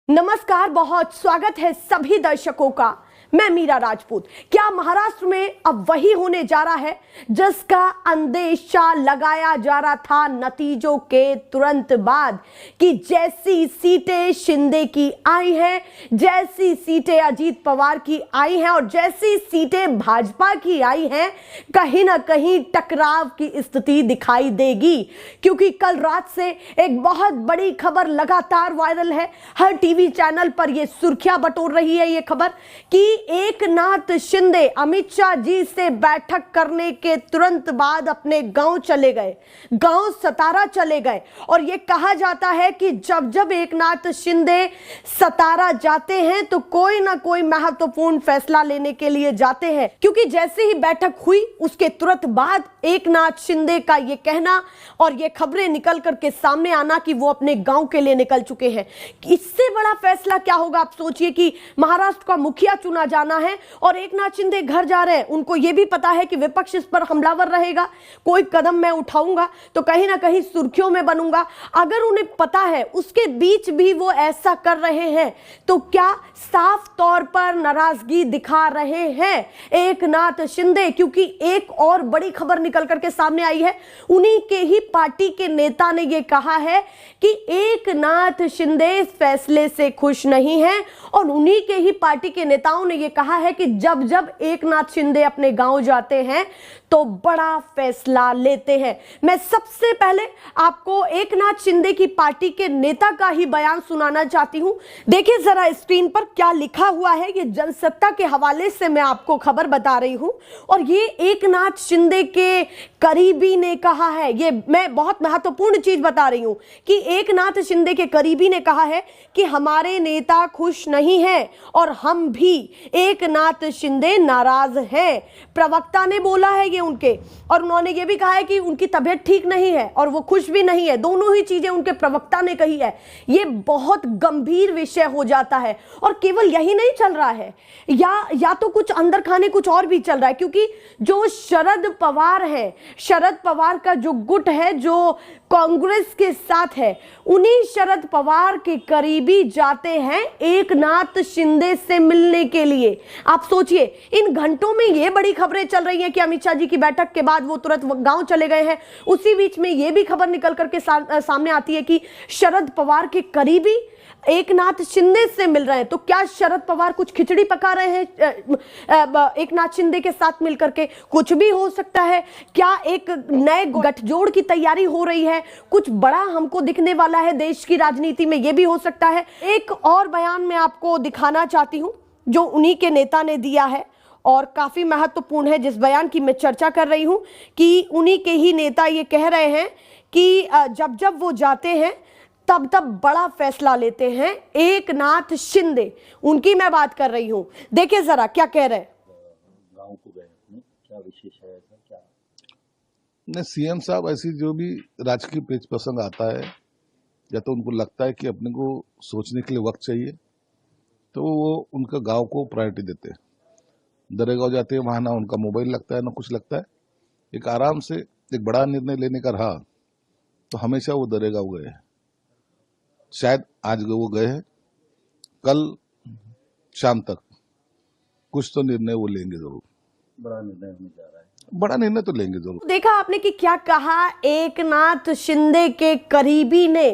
नमस्कार, बहुत स्वागत है सभी दर्शकों का। मैं मीरा राजपूत। क्या महाराष्ट्र में अब वही होने जा रहा है जिसका अंदेशा लगाया जा रहा था नतीजों के तुरंत बाद कि जैसी सीटें शिंदे की आई हैं, जैसी सीटें अजीत पवार की आई हैं और जैसी सीटें भाजपा की आई हैं, कहीं ना कहीं टकराव की स्थिति दिखाई देगी। क्योंकि कल रात से एक बहुत बड़ी खबर लगातार वायरल है, हर टीवी चैनल पर यह सुर्खियां बटोर रही है। यह खबर कि एकनाथ शिंदे अमित शाह जी से बैठक करने के तुरंत बाद अपने गांव चले गए, गांव सतारा चले गए। और यह कहा जाता है कि जब जब एकनाथ शिंदे सतारा जाते हैं तो कोई ना कोई महत्वपूर्ण फैसला लेने के लिए जाते हैं। क्योंकि जैसे ही बैठक हुई उसके तुरंत बाद एकनाथ शिंदे का यह कहना और यह खबरें निकल करके सामने आना कि वो अपने गांव के लिए निकल चुके हैं। इससे बड़ा फैसला क्या होगा? आप सोचिए कि महाराष्ट्र का मुखिया चुना जाना है और एकनाथ शिंदे घर जा रहे हैं। उनको यह भी पता है कि विपक्ष इस पर हमलावर रहेगा, कोई कदम मैं उठाऊंगा तो कहीं ना कहीं सुर्खियों में बनूंगा। अगर उन्हें पता है उसके बीच भी वो ऐसा कर रहे हैं तो क्या साफ तौर पर नाराजगी दिखा रहे हैं एकनाथ शिंदे? क्योंकि एक और बड़ी खबर निकल करके सामने आई है, उन्हीं के ही पार्टी के नेता ने यह कहा है कि एकनाथ शिंदे इस फैसले से खुश नहीं है। और उन्हीं के ही पार्टी के नेताओं ने यह कहा है कि जब जब एकनाथ शिंदे अपने गांव जाते हैं तो बड़ा फैसला लेते हैं। मैं सबसे पहले आपको एकनाथ शिंदे की पार्टी के नेता का ही बयान सुनाना चाहती हूं। देखिए जरा स्क्रीन पर क्या लिखा हुआ है, ये जनसत्ता के हवाले से मैं आपको खबर बता रही हूं। और ये एकनाथ शिंदे के करीबी ने कहा है, ये मैं बहुत महत्वपूर्ण चीज बता रही हूं कि एकनाथ शिंदे के करीबी ने कहा है कि हमारे नेता खुश नहीं है और हम भी एकनाथ शिंदे नाराज हैं। प्रवक्ता ने बोला है ये उनके, और उन्होंने ये भी कहा है कि उनकी तबीयत ठीक नहीं है और वो खुश भी नहीं है। दोनों ही चीजें उनके प्रवक्ता ने कही है। ये बहुत गंभीर विषय हो जाता है। और केवल यही नहीं चल रहा है, या तो कुछ अंदर खाने कुछ और भी चल रहा है। क्योंकि जो शरद पवार है, शरद पवार का जो गुट है जो कांग्रेस के साथ है, उन्हीं शरद पवार के करीबी जाते हैं एकनाथ शिंदे से मिलने के लिए। आप सोचिए, इन घंटों में ये बड़ी खबरें चल रही हैं कि अमित शाह जी की बैठक के बाद वो तुरंत गांव चले गए हैं। उसी बीच में ये भी खबर निकल करके सामने आती है कि शरद पवार के करीबी एकनाथ शिंदे से मिल रहे हैं। तो क्या शरद पवार कुछ खिचड़ी पका रहे हैं एकनाथ शिंदे के साथ मिलकर के? कुछ भी हो सकता है। क्या एक नए गठजोड़ की तैयारी हो रही है? कुछ बड़ा हमको दिखने वाला है देश की राजनीति में, यह भी हो सकता है। एक और बयान मैं आपको दिखाना चाहती हूं जो उन्हीं के नेता ने दिया है और काफी महत्वपूर्ण है, जिस बयान की मैं चर्चा कर रही हूं कि उन्हीं के ही नेता ये कह रहे हैं कि जब जब वो जाते हैं तब तब बड़ा फैसला लेते हैं एकनाथ शिंदे। उनकी मैं बात कर रही हूं। देखिए जरा क्या कह रहे हैं। गांव को गए अपने, क्या विशेष है ऐसा क्या? नहीं, सीएम साहब ऐसी जो भी राजकीय पेच प्रसंग आता है या तो उनको लगता है कि अपने को सोचने के लिए वक्त चाहिए तो वो उनका गांव को प्रायोरिटी देते हैं। दरेगांव जाते हैं, वहां ना उनका मोबाइल लगता है ना कुछ लगता है। एक आराम से एक बड़ा निर्णय लेने का रहा तो हमेशा वो दरेगांव गए हैं। शायद आज वो गए हैं, कल शाम तक कुछ तो निर्णय वो लेंगे जरूर। बड़ा निर्णय होने जा रहा है, बड़ा निर्णय तो लेंगे जरूर। देखा आपने कि क्या कहा एकनाथ शिंदे के करीबी ने।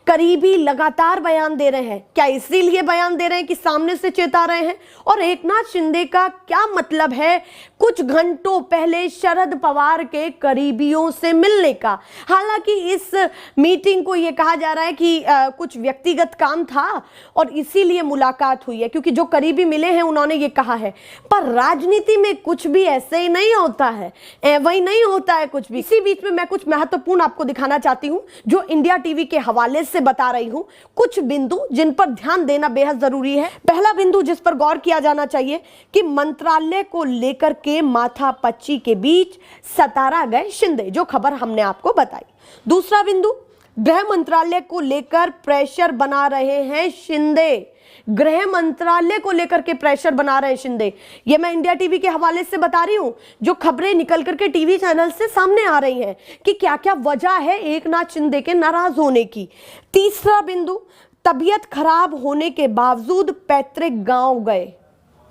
करीबी लगातार बयान दे रहे हैं। क्या इसीलिए बयान दे रहे हैं कि सामने से चेता रहे हैं? और एकनाथ शिंदे का क्या मतलब है कुछ घंटों पहले शरद पवार के करीबियों से मिलने का? हालांकि इस मीटिंग को यह कहा जा रहा है कि कुछ व्यक्तिगत काम था और इसीलिए मुलाकात हुई है, क्योंकि जो करीबी मिले हैं उन्होंने ये कहा है। पर राजनीति में कुछ भी ऐसे ही नहीं होता है, वही नहीं होता है कुछ भी। इसी बीच में मैं कुछ महत्वपूर्ण आपको दिखाना चाहती हूं जो इंडिया टीवी के हवाले से बता रही हूं। कुछ बिंदु जिन पर ध्यान देना बेहद जरूरी है। पहला बिंदु जिस पर गौर किया जाना चाहिए कि मंत्रालय को लेकर के माथापच्ची के बीच सतारा गए शिंदे, जो खबर हमने आपको बताई। दूसरा बिंदु, गृह मंत्रालय को लेकर प्रेशर बना रहे हैं शिंदे। गृह मंत्रालय को लेकर के प्रेशर बना रहे शिंदे। ये मैं इंडिया टीवी के हवाले से बता रही हूं, जो खबरें निकल करके टीवी चैनल से सामने आ रही हैं कि क्या क्या वजह है एकनाथ शिंदे के नाराज होने की। तीसरा बिंदु, तबीयत खराब होने के बावजूद पैतृक गांव गए,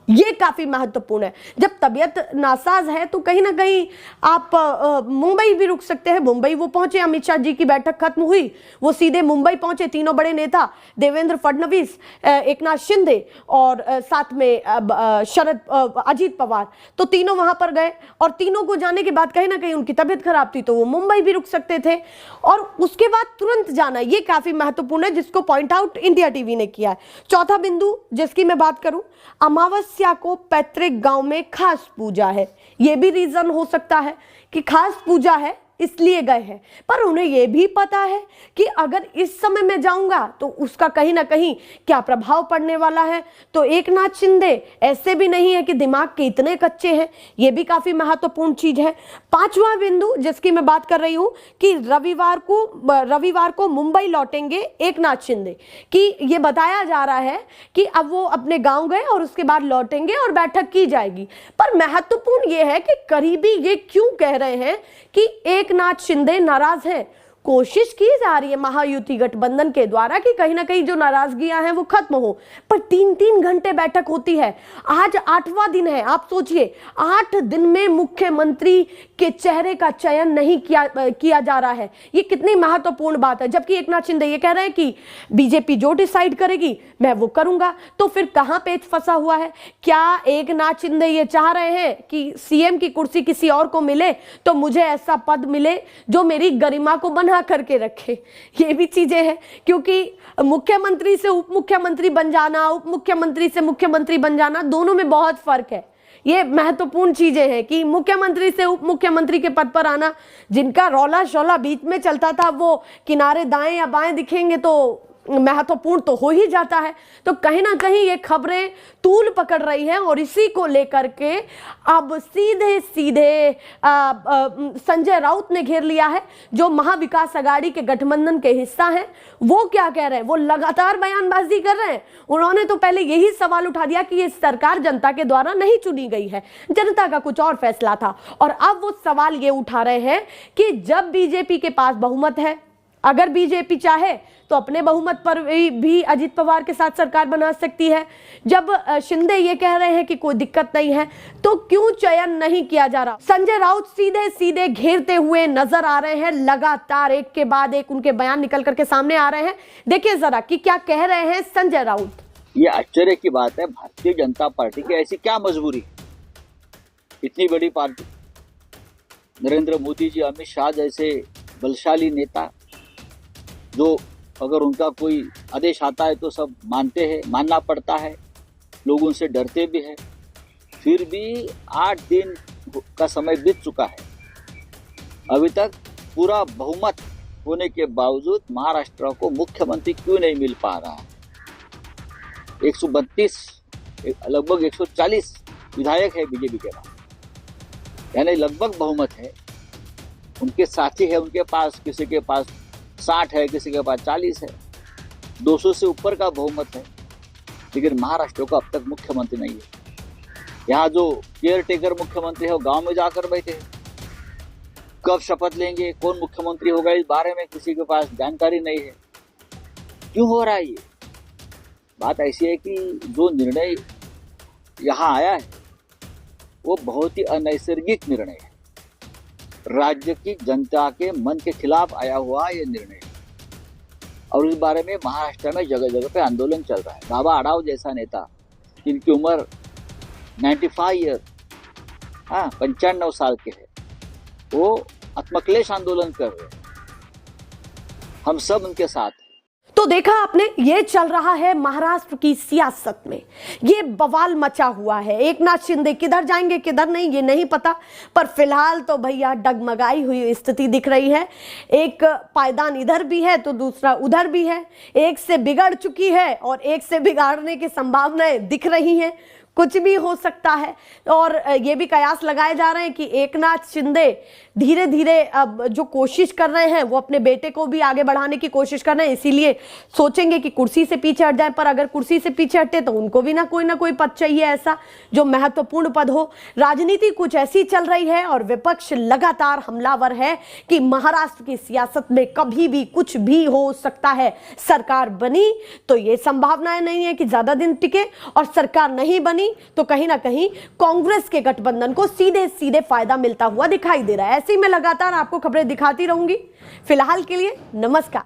ये काफी महत्वपूर्ण है। जब तबीयत नासाज है तो कहीं ना कहीं आप मुंबई भी रुक सकते हैं। मुंबई वो पहुंचे, अमित शाह जी की बैठक खत्म हुई, वो सीधे मुंबई पहुंचे। तीनों बड़े नेता देवेंद्र फडणवीस, एकनाथ शिंदे और साथ में अजीत पवार, तो तीनों वहां पर गए और तीनों को जाने के बाद कहीं ना कहीं उनकी तबीयत खराब थी तो वो मुंबई भी रुक सकते थे और उसके बाद तुरंत जाना, ये काफी महत्वपूर्ण है, जिसको पॉइंट आउट इंडिया टीवी ने किया है। चौथा बिंदु जिसकी मैं बात करूं, अमावस्या को पैतृक गांव में खास पूजा है। यह भी रीजन हो सकता है कि खास पूजा है इसलिए गए हैं, पर उन्हें यह भी पता है कि अगर इस समय मैं जाऊंगा तो उसका कहीं ना कहीं क्या प्रभाव पड़ने वाला है। तो एकनाथ शिंदे ऐसे भी नहीं है कि दिमाग के इतने कच्चे हैं, यह भी काफी महत्वपूर्ण चीज है। पांचवा बिंदु जिसकी मैं बात कर रही हूं कि रविवार को मुंबई लौटेंगे एकनाथ शिंदे, कि यह बताया जा रहा है कि अब वो अपने गांव गए और उसके बाद लौटेंगे और बैठक की जाएगी। पर महत्वपूर्ण यह है कि करीबी ये क्यों कह रहे हैं कि एकनाथ शिंदे नाराज है। कोशिश की जा रही है महायुति गठबंधन के द्वारा कि कहीं ना कहीं जो नाराजगियां हैं वो खत्म हो, पर 3-3 घंटे बैठक होती है। आज 8वां दिन है, आप सोचिए 8 दिन में मुख्यमंत्री के चेहरे का चयन नहीं किया जा रहा है। ये कितनी महत्वपूर्ण बात है। जबकि एकनाथ शिंदे ये कह रहे हैं कि बीजेपी जो डिसाइड करेगी मैं वो करूंगा। तो फिर कहां पेच फंसा हुआ है? क्या एकनाथ शिंदे ये चाह रहे हैं कि सीएम की कुर्सी किसी और को मिले तो मुझे ऐसा पद मिले जो मेरी गरिमा को बना करके रखे? ये भी चीजें हैं, क्योंकि मुख्यमंत्री से उप मुख्यमंत्री बन जाना, उप मुख्यमंत्री से मुख्यमंत्री बन जाना, दोनों में बहुत फर्क है। ये महत्वपूर्ण चीजें हैं कि मुख्यमंत्री से उप मुख्यमंत्री के पद पर आना, जिनका रौला शौला बीच में चलता था वो किनारे दाएं या बाएं दिखेंगे तो महत्वपूर्ण तो हो ही जाता है। तो कहीं ना कहीं ये खबरें तूल पकड़ रही हैं और इसी को लेकर के अब सीधे संजय राउत ने घेर लिया है, जो महाविकास आघाड़ी के गठबंधन के हिस्सा हैं। वो क्या कह रहे हैं? वो लगातार बयानबाजी कर रहे हैं। उन्होंने तो पहले यही सवाल उठा दिया कि ये सरकार जनता के द्वारा नहीं चुनी गई है, जनता का कुछ और फैसला था। और अब वो सवाल ये उठा रहे हैं कि जब बीजेपी के पास बहुमत है, अगर बीजेपी चाहे तो अपने बहुमत पर भी अजीत पवार के साथ सरकार बना सकती है। जब शिंदे ये कह रहे हैं कि कोई दिक्कत नहीं है, तो क्यों चयन नहीं किया जा रहा? संजय राउत सीधे घेरते हुए नजर आ रहे हैं। लगातार एक के बाद एक उनके बयान निकल करके सामने आ रहे हैं। देखिए जरा कि क्या कह रहे हैं संजय राउत। ये आश्चर्य की बात है, भारतीय जनता पार्टी की ऐसी क्या मजबूरी? इतनी बड़ी पार्टी, नरेंद्र मोदी जी, अमित शाह जैसे बलशाली नेता, जो अगर उनका कोई आदेश आता है तो सब मानते हैं, मानना पड़ता है, लोग उनसे डरते भी हैं। फिर भी 8 दिन का समय बीत चुका है, अभी तक पूरा बहुमत होने के बावजूद महाराष्ट्र को मुख्यमंत्री क्यों नहीं मिल पा रहा है? 132 लगभग 140 विधायक है बीजेपी के पास, यानी लगभग बहुमत है। उनके साथी है उनके पास, किसी के पास 60 है, किसी के पास 40 है, 200 से ऊपर का बहुमत है, लेकिन महाराष्ट्र को अब तक मुख्यमंत्री नहीं है। यहाँ जो केयर टेकर मुख्यमंत्री है वो गांव में जाकर बैठे हैं। कब शपथ लेंगे, कौन मुख्यमंत्री होगा, इस बारे में किसी के पास जानकारी नहीं है। क्यों हो रहा है ये? बात ऐसी है कि जो निर्णय यहाँ आया है वो बहुत ही अनैसर्गिक निर्णय है। राज्य की जनता के मन के खिलाफ आया हुआ ये निर्णय, और इस बारे में महाराष्ट्र में जगह जगह पे आंदोलन चल रहा है। बाबा आडाव जैसा नेता, जिनकी उम्र 95 ईयर 95 साल के है, वो आत्मक्लेश आंदोलन कर रहे हैं। हम सब उनके साथ हैं। तो देखा आपने, ये चल रहा है महाराष्ट्र की सियासत में, ये बवाल मचा हुआ है। एकनाथ शिंदे किधर जाएंगे किधर नहीं ये नहीं पता, पर फिलहाल तो भैया डगमगाई हुई स्थिति दिख रही है। एक पायदान इधर भी है तो दूसरा उधर भी है, एक से बिगड़ चुकी है और एक से बिगाड़ने की संभावनाएं दिख रही हैं। कुछ भी हो सकता है। और ये भी कयास लगाए जा रहे हैं कि एकनाथ शिंदे धीरे धीरे अब जो कोशिश कर रहे हैं वो अपने बेटे को भी आगे बढ़ाने की कोशिश कर रहे हैं, इसीलिए सोचेंगे कि कुर्सी से पीछे हट जाए। पर अगर कुर्सी से पीछे हटे तो उनको भी ना कोई पद चाहिए ऐसा जो महत्वपूर्ण पद हो। राजनीति कुछ ऐसी चल रही है और विपक्ष लगातार हमलावर है कि महाराष्ट्र की सियासत में कभी भी कुछ भी हो सकता है। सरकार बनी तो ये संभावनाएं नहीं है कि ज्यादा दिन टिके, और सरकार नहीं बनी तो कहीं ना कहीं कांग्रेस के गठबंधन को सीधे सीधे फायदा मिलता हुआ दिखाई दे रहा है। ऐसे ही मैं लगातार आपको खबरें दिखाती रहूंगी। फिलहाल के लिए नमस्कार।